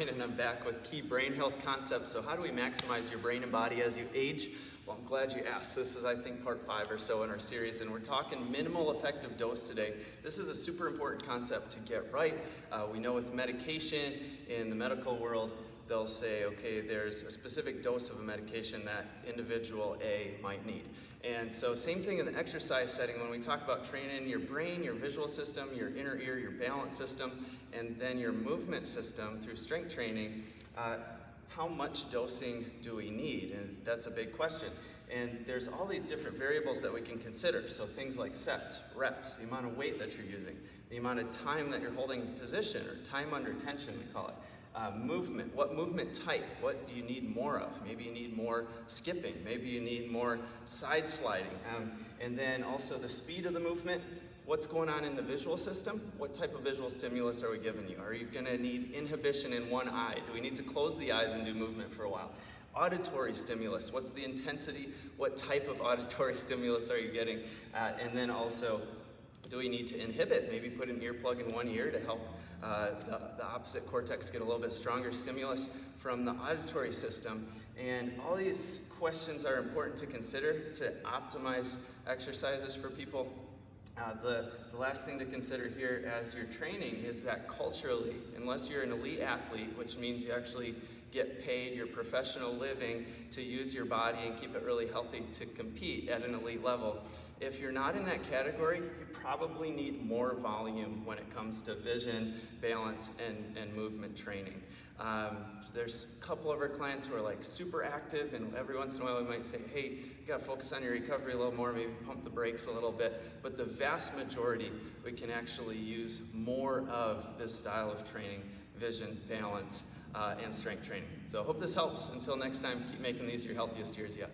And I'm back with key brain health concepts. So how do we maximize your brain and body as you age? Well, I'm glad you asked. This is, I think, part 5 or so in our series, and we're talking minimal effective dose today. This is a super important concept to get right. We know with medication in the medical world, they'll say, okay, there's a specific dose of a medication that individual A might need. And so same thing in the exercise setting when we talk about training your brain, your visual system, your inner ear, your balance system, and then your movement system through strength training. How much dosing do we need? And that's a big question. And there's all these different variables that we can consider. So things like sets, reps, the amount of weight that you're using, the amount of time that you're holding position, or time under tension we call it. Movement, what movement type, what do you need more of? Maybe you need more skipping, maybe you need more side sliding. And then also the speed of the movement, what's going on in the visual system? What type of visual stimulus are we giving you? Are you gonna need inhibition in one eye? Do we need to close the eyes and do movement for a while? Auditory stimulus, what's the intensity? What type of auditory stimulus are you getting? And then also, do we need to inhibit? Maybe put an earplug in one ear to help the opposite cortex get a little bit stronger stimulus from the auditory system. And all these questions are important to consider to optimize exercises for people. The last thing to consider here as you're training is that culturally, unless you're an elite athlete, which means you actually get paid your professional living to use your body and keep it really healthy to compete at an elite level, if you're not in that category, you probably need more volume when it comes to vision, balance, and movement training. There's a couple of our clients who are like super active, and every once in a while we might say, hey, you gotta focus on your recovery a little more, maybe pump the brakes a little bit. But the vast majority, we can actually use more of this style of training, vision, balance, and strength training. So I hope this helps. Until next time, keep making these your healthiest years yet.